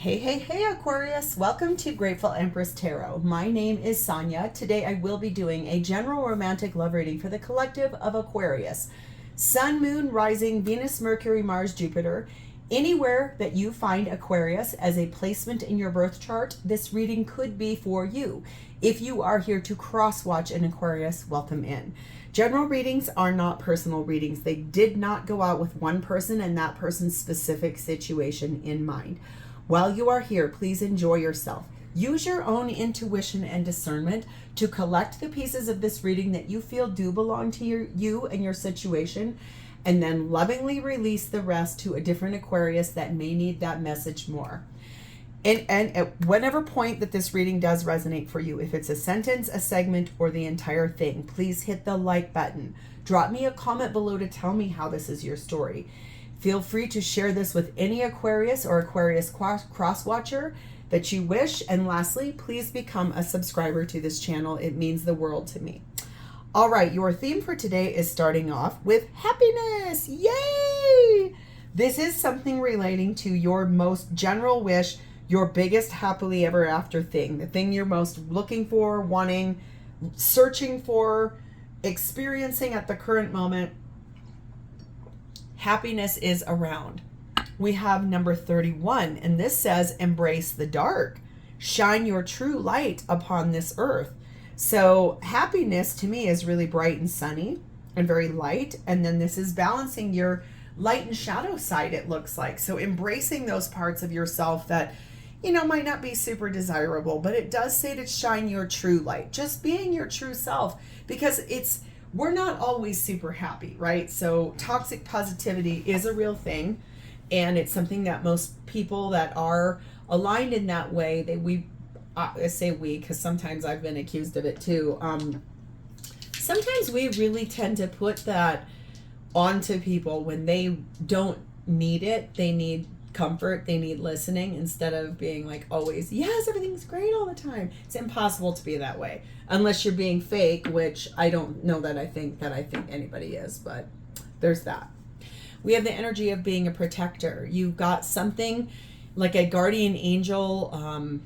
Hey, Aquarius. Welcome to Grateful Empress Tarot. My name is Sonia. Today I will be doing a general romantic love reading for the collective of Aquarius. Sun, Moon, Rising, Venus, Mercury, Mars, Jupiter. Anywhere that you find Aquarius as a placement in your birth chart, this reading could be for you. If you are here to cross-watch an Aquarius, welcome in. General readings are not personal readings. They did not go out with one person and that person's specific situation in mind. While you are here, please enjoy yourself. Use your own intuition and discernment to collect the pieces of this reading that you feel do belong to you and your situation, and then lovingly release the rest to a different Aquarius that may need that message more. And at whatever point that this reading does resonate for you, if it's a sentence, a segment, or the entire thing, please hit the like button. Drop me a comment below to tell me how this is your story. Feel free to share this with any Aquarius or Aquarius cross-watcher that you wish. And lastly, please become a subscriber to this channel. It means the world to me. All right, your theme for today is starting off with happiness. Yay! This is something relating to your most general wish, your biggest happily ever after thing, the thing you're most looking for, wanting, searching for, experiencing at the current moment. Happiness is around. We have number 31, and this says, embrace the dark. Shine your true light upon this earth. So happiness to me is really bright and sunny and very light. And then this is balancing your light and shadow side, it looks like. So embracing those parts of yourself that, you know, might not be super desirable, but it does say to shine your true light. Just being your true self, because we're not always super happy, right? So toxic positivity is a real thing, and it's something that most people that are aligned in that way, I say we because sometimes I've been accused of it too. Sometimes we really tend to put that onto people when they don't need it. They need comfort, they need listening, instead of being like always, yes, everything's great all the time. It's impossible to be that way unless you're being fake, which I don't know that I think anybody is, but there's that. We have the energy of being a protector. You've got something like a guardian angel,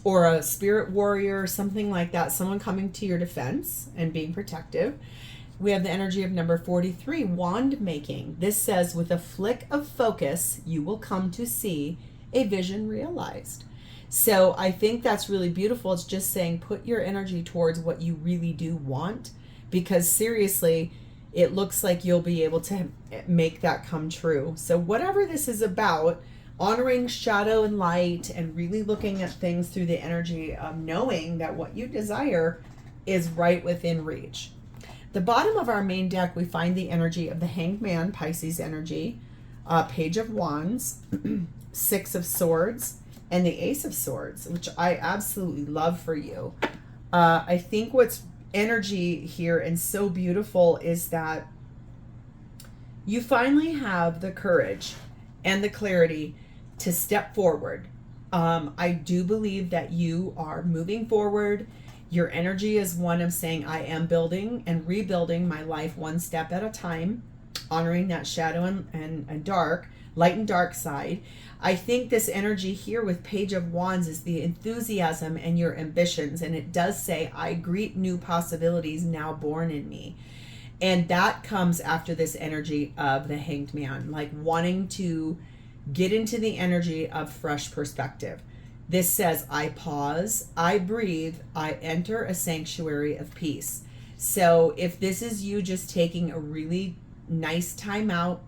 or a spirit warrior, something like that, someone coming to your defense and being protective. We have the energy of number 43, wand making. This says, with a flick of focus, you will come to see a vision realized. So I think that's really beautiful. It's just saying, put your energy towards what you really do want, because seriously, it looks like you'll be able to make that come true. So whatever this is about, honoring shadow and light and really looking at things through the energy of knowing that what you desire is right within reach. The bottom of our main deck, we find the energy of the Hanged Man, Pisces energy, Page of Wands, Six of Swords, and the Ace of Swords, which I absolutely love for you. I think what's energy here and so beautiful is that you finally have the courage and the clarity to step forward. I do believe that you are moving forward. Your energy is one of saying, I am building and rebuilding my life one step at a time, honoring that shadow and dark, light and dark side. I think this energy here with Page of Wands is the enthusiasm and your ambitions. And it does say, I greet new possibilities now born in me. And that comes after this energy of the Hanged Man, like wanting to get into the energy of fresh perspective. This says, I pause, I breathe, I enter a sanctuary of peace. So if this is you just taking a really nice time out,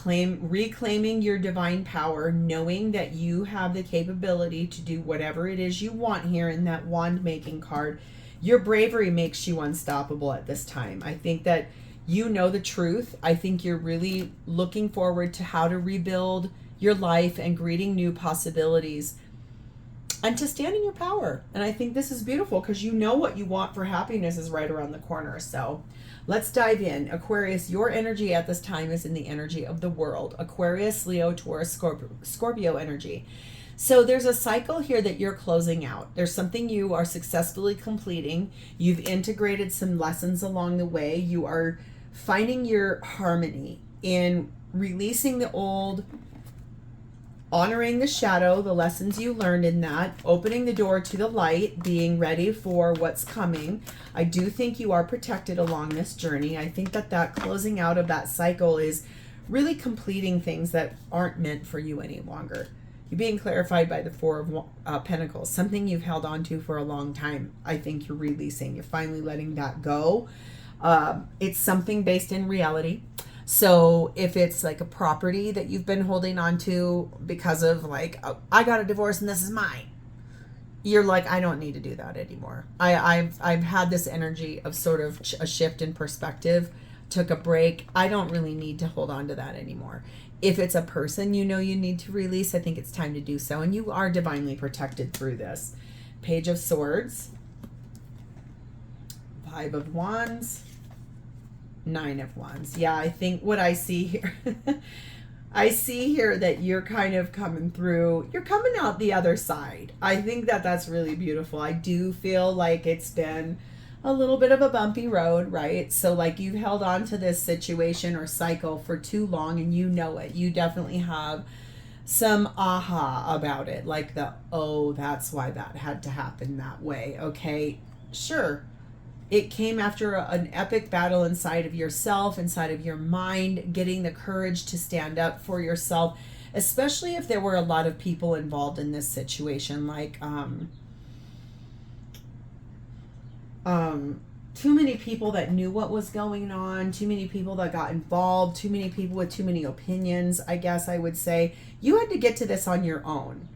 reclaiming your divine power, knowing that you have the capability to do whatever it is you want here in that wand making card, your bravery makes you unstoppable at this time. I think that you know the truth. I think you're really looking forward to how to rebuild your life and greeting new possibilities and to stand in your power. And I think this is beautiful because you know what you want for happiness is right around the corner. So let's dive in. Aquarius, your energy at this time is in the energy of the world. Aquarius, Leo, Taurus, Scorpio energy. So there's a cycle here that you're closing out. There's something you are successfully completing. You've integrated some lessons along the way. You are finding your harmony in releasing the old, honoring the shadow, the lessons you learned in that, opening the door to the light, being ready for what's coming. I do think you are protected along this journey. I think that closing out of that cycle is really completing things that aren't meant for you any longer. You're being clarified by the Four of Pentacles, something you've held on to for a long time. I think you're releasing. You're finally letting that go. It's something based in reality. So if it's like a property that you've been holding on to because of like, oh, I got a divorce and this is mine, you're like, I don't need to do that anymore. I've had this energy of sort of a shift in perspective, took a break. I don't really need to hold on to that anymore. If it's a person you know you need to release, I think it's time to do so. And you are divinely protected through this. Page of Swords, Five of Wands, Nine of Wands. Yeah, I think what I see here, I see here that you're kind of coming through, you're coming out the other side. I think that's really beautiful. I do feel like it's been a little bit of a bumpy road, right? So like you've held on to this situation or cycle for too long and you know it. You definitely have some aha about it. Like oh, that's why that had to happen that way. Okay, sure. It came after an epic battle inside of yourself, inside of your mind, getting the courage to stand up for yourself, especially if there were a lot of people involved in this situation, like too many people that knew what was going on, too many people that got involved, too many people with too many opinions, I guess I would say. You had to get to this on your own.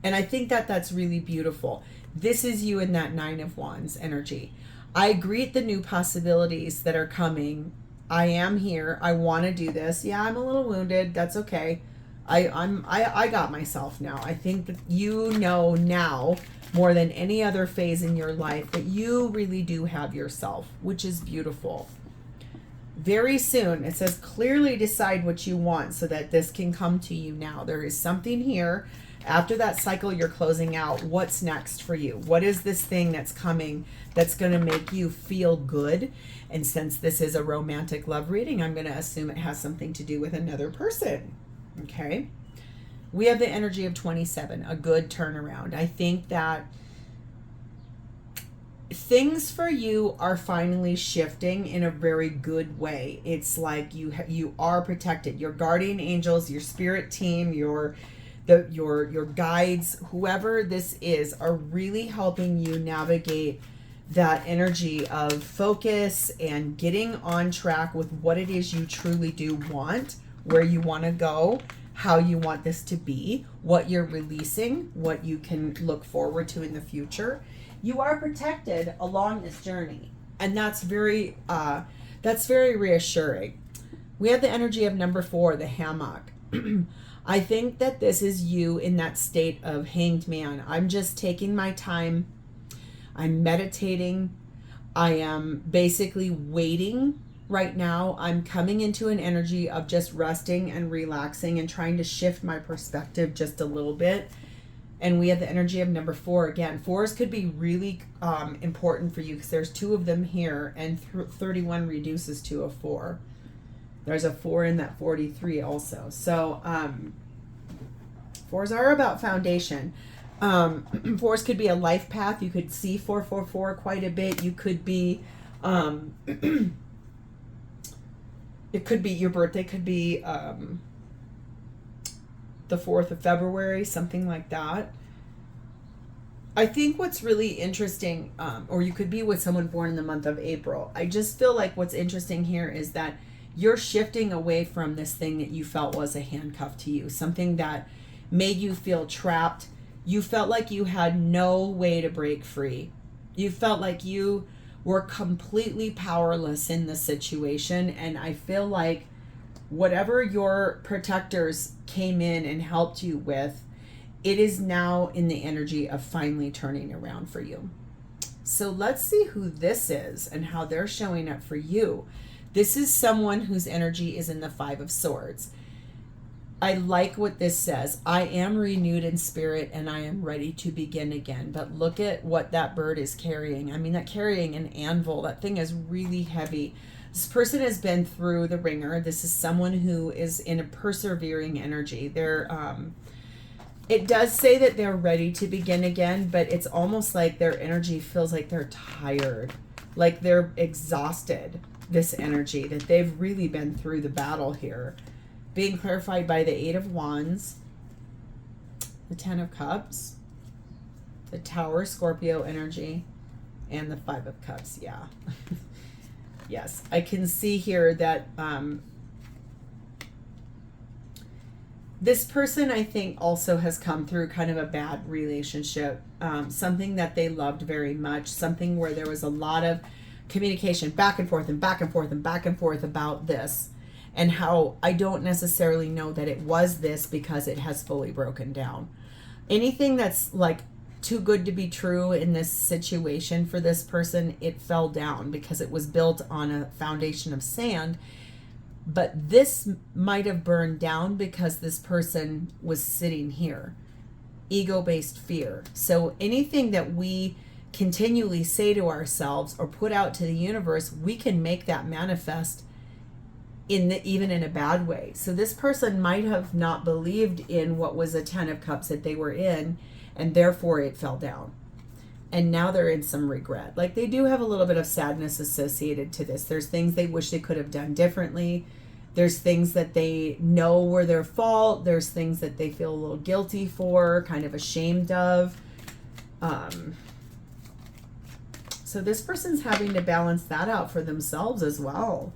And I think that's really beautiful. This is you in that Nine of Wands energy. I greet the new possibilities that are coming. I am here. I want to do this. Yeah, I'm a little wounded. That's okay. I got myself now. I think that you know now more than any other phase in your life that you really do have yourself, which is beautiful. Very soon, it says clearly decide what you want so that this can come to you now. There is something here. After that cycle you're closing out, what's next for you? What is this thing that's coming that's going to make you feel good? And since this is a romantic love reading, I'm going to assume it has something to do with another person. Okay. We have the energy of 27, a good turnaround. I think that things for you are finally shifting in a very good way. It's like you are protected. Your guardian angels, your spirit team, your guides, whoever this is, are really helping you navigate that energy of focus and getting on track with what it is you truly do want, where you want to go, how you want this to be, what you're releasing, what you can look forward to in the future. You are protected along this journey, and that's very reassuring. We have the energy of number 4, the hammock. I think that this is you in that state of hanged man. I'm just taking my time. I'm meditating. I am basically waiting right now. I'm coming into an energy of just resting and relaxing and trying to shift my perspective just a little bit. And we have the energy of number 4 again. 4s could be really important for you because there's 2 of them here, and 31 reduces to a 4. There's a 4 in that 43 also. So 4s are about foundation. 4s could be a life path. You could see 444 quite a bit. You could be, it could be your birthday could be the 4th of February, something like that. I think what's really interesting, or you could be with someone born in the month of April. I just feel like what's interesting here is that you're shifting away from this thing that you felt was a handcuff to you, something that made you feel trapped. You felt like you had no way to break free. You felt like you were completely powerless in the situation. And I feel like whatever your protectors came in and helped you with, it is now in the energy of finally turning around for you. So let's see who this is and how they're showing up for you. This is someone whose energy is in the 5 of Swords. I like what this says. I am renewed in spirit and I am ready to begin again. But look at what that bird is carrying. I mean, that carrying an anvil, that thing is really heavy. This person has been through the ringer. This is someone who is in a persevering energy. It does say that they're ready to begin again, but it's almost like their energy feels like they're tired, like they're exhausted, this energy, that they've really been through the battle here. Being clarified by the 8 of Wands, the 10 of Cups, the Tower, Scorpio energy, and the 5 of Cups. Yeah. Yes, I can see here that this person, I think, also has come through kind of a bad relationship, something that they loved very much, something where there was a lot of communication back and forth and back and forth and back and forth about this, and how I don't necessarily know that it was this because it has fully broken down. Anything that's like too good to be true in this situation for this person, it fell down because it was built on a foundation of sand. But this might have burned down because this person was sitting here. Ego-based fear. So anything that we continually say to ourselves or put out to the universe, we can make that manifest even in a bad way. So this person might have not believed in what was a 10 of Cups that they were in, and therefore it fell down. And now they're in some regret. Like, they do have a little bit of sadness associated to this. There's things they wish they could have done differently. There's things that they know were their fault. There's things that they feel a little guilty for, kind of ashamed of. So this person's having to balance that out for themselves as well.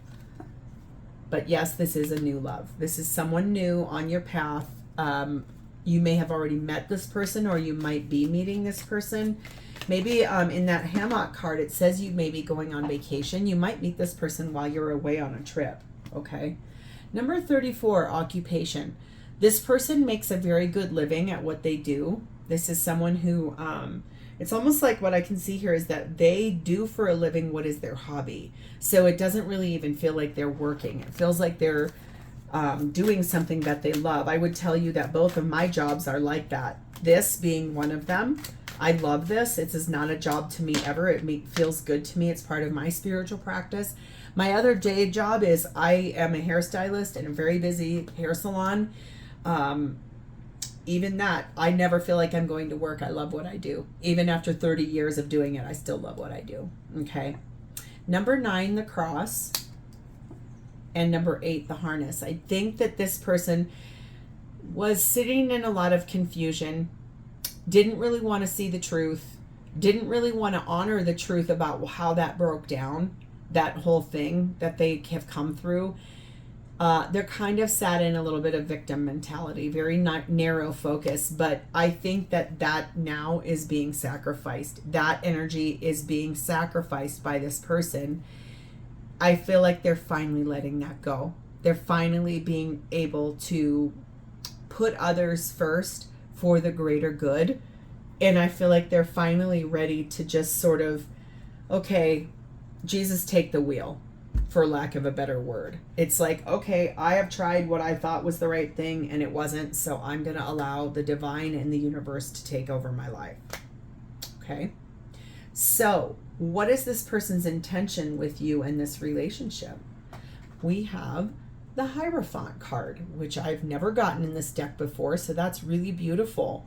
But yes, this is a new love. This is someone new on your path. You may have already met this person, or you might be meeting this person. Maybe in that hammock card, it says you may be going on vacation. You might meet this person while you're away on a trip. Okay. Number 34, occupation. This person makes a very good living at what they do. This is someone who, it's almost like what I can see here is that they do for a living what is their hobby. So it doesn't really even feel like they're working. It feels like they're doing something that they love. I would tell you that both of my jobs are like that. This being one of them. I love this. It is not a job to me ever. It feels good to me. It's part of my spiritual practice. My other day job is I am a hairstylist in a very busy hair salon. Even that, I never feel like I'm going to work. I love what I do. Even after 30 years of doing it, I still love what I do. Okay. Number 9, the cross. And number 8, the harness. I think that this person was sitting in a lot of confusion, didn't really want to see the truth, didn't really want to honor the truth about how that broke down, that whole thing that they have come through. They're kind of sat in a little bit of victim mentality, very narrow focus, but I think that now is being sacrificed. That energy is being sacrificed by this person. I feel like they're finally letting that go. They're finally being able to put others first for the greater good. And I feel like they're finally ready to just sort of, okay, Jesus, take the wheel, for lack of a better word. It's like, okay, I have tried what I thought was the right thing and it wasn't, so I'm going to allow the divine and the universe to take over my life. Okay? So, what is this person's intention with you in this relationship? We have the Hierophant card, which I've never gotten in this deck before, so that's really beautiful.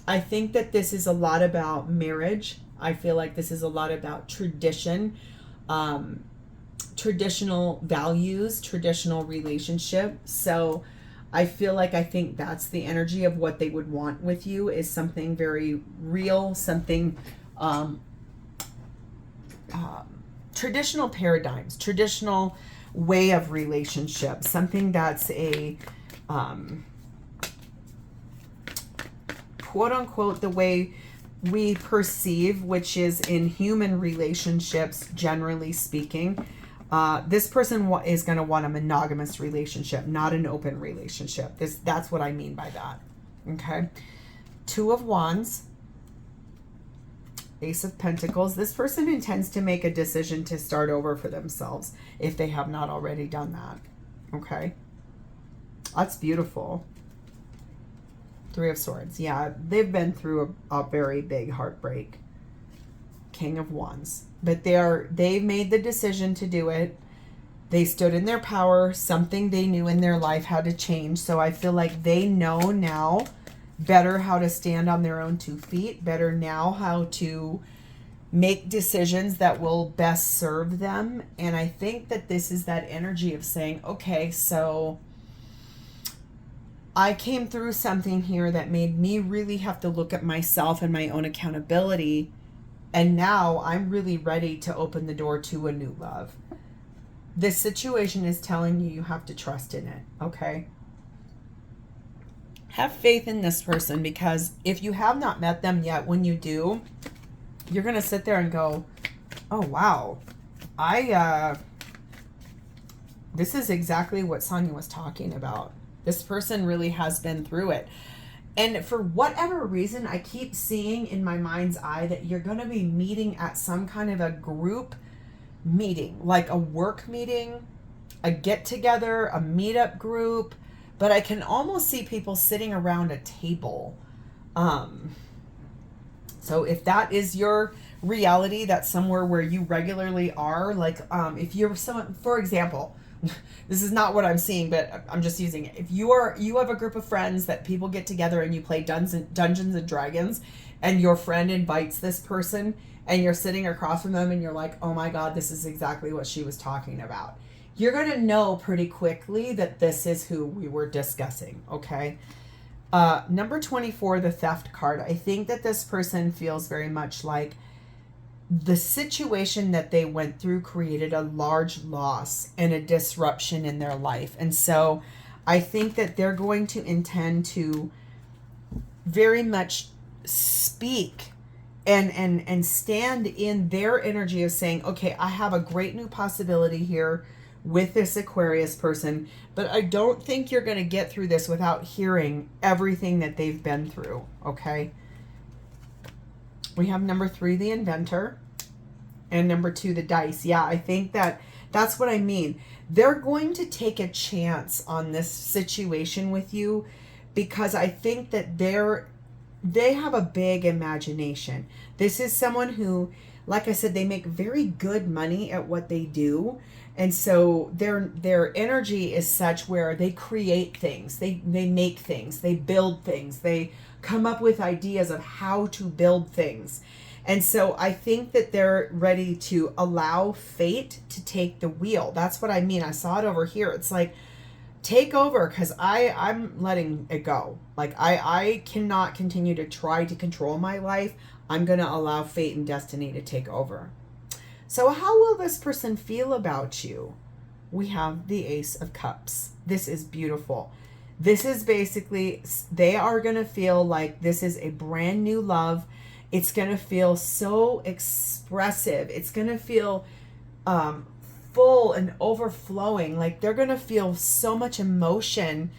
I think that this is a lot about marriage. I feel like this is a lot about tradition, traditional values, traditional relationship. So I think that's the energy of what they would want with you, is something very real, something traditional paradigms, traditional way of relationship, something that's a quote unquote the way we perceive, which is in human relationships, generally speaking. This person is going to want a monogamous relationship, not an open relationship. That's what I mean by that. Okay. 2 of Wands, Ace of Pentacles. This person intends to make a decision to start over for themselves if they have not already done that. Okay. That's beautiful. 3 of Swords. Yeah, they've been through a very big heartbreak. King of Wands. But they've made the decision to do it. They stood in their power. Something they knew in their life had to change. So I feel like they know now better how to stand on their own 2 feet, better now how to make decisions that will best serve them. And I think that this is that energy of saying, okay, so I came through something here that made me really have to look at myself and my own accountability. And now I'm really ready to open the door to a new love. This situation is telling you have to trust in it, okay? Have faith in this person, because if you have not met them yet, when you do, you're going to sit there and go, oh, wow, this is exactly what Sonia was talking about. This person really has been through it. And for whatever reason, I keep seeing in my mind's eye that you're going to be meeting at some kind of a group meeting, like a work meeting, a get together, a meetup group. But I can almost see people sitting around a table. So if that is your reality, that's somewhere where you regularly are, like if you're someone, for example, this is not what I'm seeing, but I'm just using it. If you have a group of friends that people get together and you play Dungeons and Dragons, and your friend invites this person and you're sitting across from them and you're like, oh my God, this is exactly what she was talking about. You're going to know pretty quickly that this is who we were discussing, okay? Number 24, the theft card. I think that this person feels very much like the situation that they went through created a large loss and a disruption in their life. And so I think that they're going to intend to very much speak and stand in their energy of saying, okay, I have a great new possibility here with this Aquarius person, but I don't think you're going to get through this without hearing everything that they've been through, okay? We have number 3, the inventor, and number 2, the dice. Yeah, I think that's what I mean. They're going to take a chance on this situation with you, because I think that they have a big imagination. This is someone who, like I said, they make very good money at what they do. And so their energy is such where they create things, they make things, they build things, they come up with ideas of how to build things. And so I think that they're ready to allow fate to take the wheel. That's what I mean. I saw it over here. It's like, take over, because I'm letting it go. Like I cannot continue to try to control my life. I'm going to allow fate and destiny to take over. So how will this person feel about you? We have the Ace of Cups. This is beautiful. This is basically, they are going to feel like this is a brand new love. It's going to feel so expressive. It's going to feel full and overflowing. Like they're going to feel so much emotion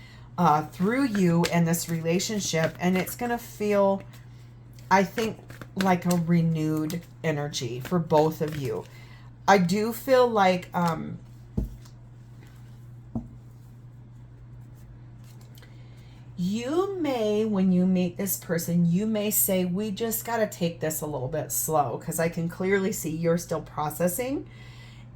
through you and this relationship. And it's going to feel, I think, like a renewed energy for both of you. I do feel like you may, when you meet this person, you may say, we just got to take this a little bit slow, because I can clearly see you're still processing.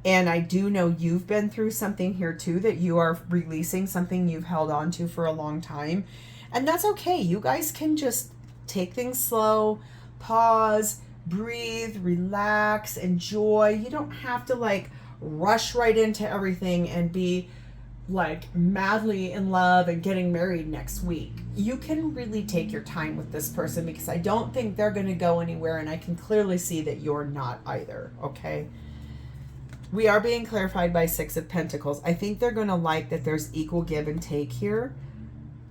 And I do know you've been through something here too, that you are releasing something you've held on to for a long time. And that's okay. You guys can just take things slow, pause, breathe, relax, enjoy. You don't have to like rush right into everything and be like madly in love and getting married next week. You can really take your time with this person, because I don't think they're going to go anywhere, and I can clearly see that you're not either, okay? We are being clarified by 6 of Pentacles. I think they're going to like that there's equal give and take here.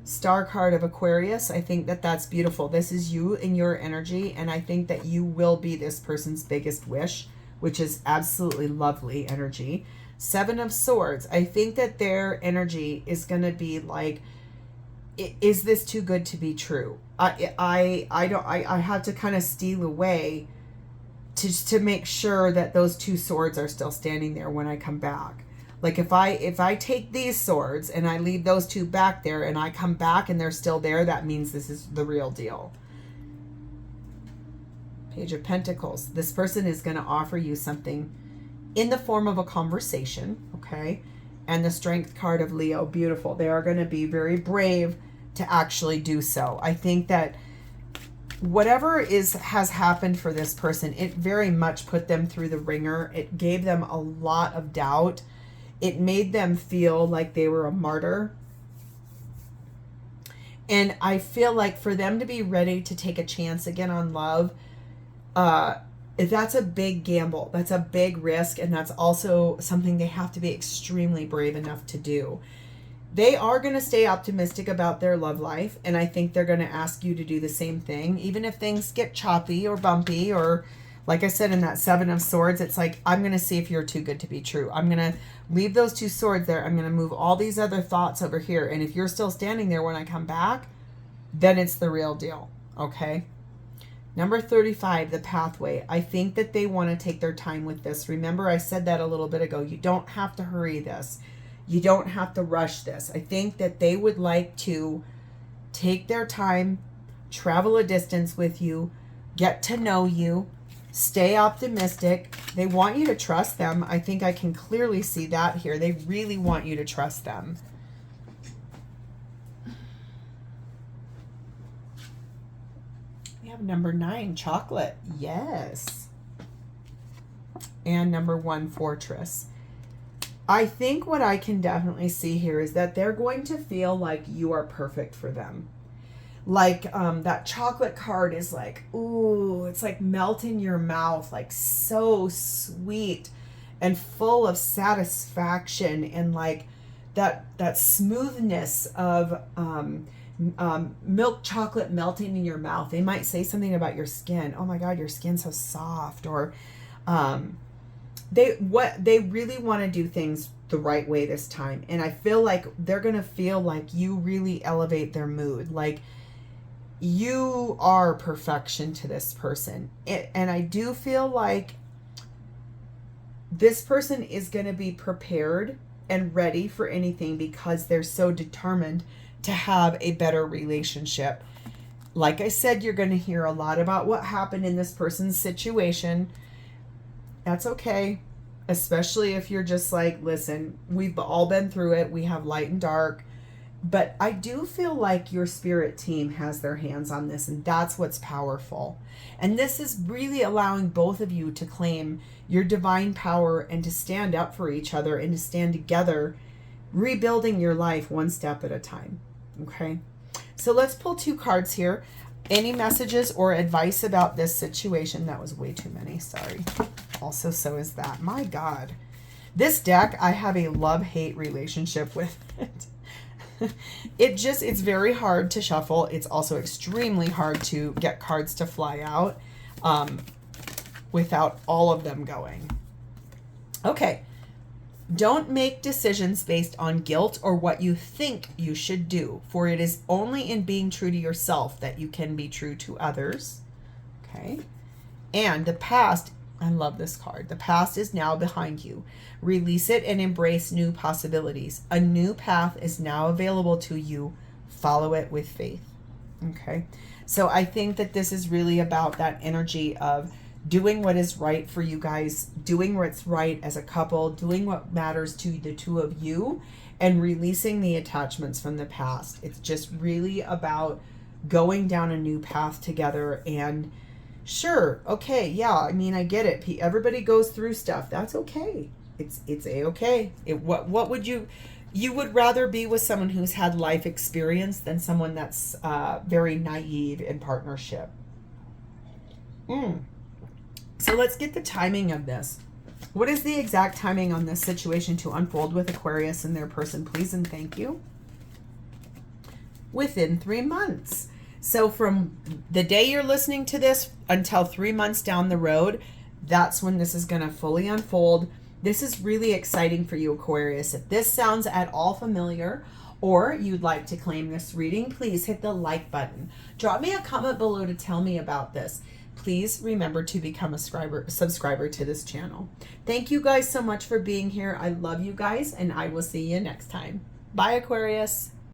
Star card of Aquarius. I think that that's beautiful. This is you and your energy, and I think that you will be this person's biggest wish, which is absolutely lovely energy. 7 of Swords. I think that their energy is going to be like, is this too good to be true? I have to kind of steal away to make sure that those 2 swords are still standing there when I come back. Like if I take these swords and I leave those 2 back there and I come back and they're still there, that means this is the real deal. Page of Pentacles. This person is going to offer you something in the form of a conversation, okay? And the Strength card of Leo. Beautiful. They are going to be very brave, to actually do so. I think that whatever has happened for this person, it very much put them through the ringer. It gave them a lot of doubt. It made them feel like they were a martyr. And I feel like for them to be ready to take a chance again on love, that's a big gamble. That's a big risk. And that's also something they have to be extremely brave enough to do. They are going to stay optimistic about their love life. And I think they're going to ask you to do the same thing. Even if things get choppy or bumpy, or like I said, in that Seven of Swords, it's like, I'm going to see if you're too good to be true. I'm going to leave those two swords there. I'm going to move all these other thoughts over here. And if you're still standing there when I come back, then it's the real deal. Okay. Number 35, the pathway. I think that they want to take their time with this. Remember, I said that a little bit ago. You don't have to hurry this. You don't have to rush this. I think that they would like to take their time, travel a distance with you, get to know you, stay optimistic. They want you to trust them. I think I can clearly see that here. They really want you to trust them. We have number 9, chocolate. Yes. And number 1, fortress. I think what I can definitely see here is that they're going to feel like you are perfect for them. Like that chocolate card is like, ooh, it's like melt in your mouth, like so sweet and full of satisfaction, and like that smoothness of milk chocolate melting in your mouth. They might say something about your skin. Oh my God, your skin's so soft. Or they really want to do things the right way this time. And I feel like they're going to feel like you really elevate their mood. Like you are perfection to this person. And I do feel like this person is going to be prepared and ready for anything because they're so determined to have a better relationship. Like I said, you're going to hear a lot about what happened in this person's situation. That's okay. Especially if you're just like, listen, we've all been through it. We have light and dark. But I do feel like your spirit team has their hands on this, and that's what's powerful. And this is really allowing both of you to claim your divine power and to stand up for each other and to stand together, rebuilding your life one step at a time. Okay? So let's pull 2 cards here. Any messages or advice about this situation? That was way too many. Sorry. Also, so is that. My God. This deck, I have a love-hate relationship with it. It's very hard to shuffle. It's also extremely hard to get cards to fly out without all of them going. Okay. Don't make decisions based on guilt or what you think you should do, for it is only in being true to yourself that you can be true to others. Okay. And the past, I love this card. The past is now behind you. Release it and embrace new possibilities. A new path is now available to you. Follow it with faith. Okay. So I think that this is really about that energy of doing what is right for you guys, doing what's right as a couple, doing what matters to the two of you, and releasing the attachments from the past. It's just really about going down a new path together. And sure, okay, yeah, I mean, I get it. Everybody goes through stuff. That's okay. It's a-okay. What would you would rather be with someone who's had life experience than someone that's very naive in partnership. So let's get the timing of this. What is the exact timing on this situation to unfold with Aquarius and their person, please and thank you? Within 3 months. So from the day you're listening to this until 3 months down the road, that's when this is going to fully unfold. This is really exciting for you, Aquarius. If this sounds at all familiar or you'd like to claim this reading, please hit the like button. Drop me a comment below to tell me about this. Please remember to become a subscriber to this channel. Thank you guys so much for being here. I love you guys, and I will see you next time. Bye, Aquarius.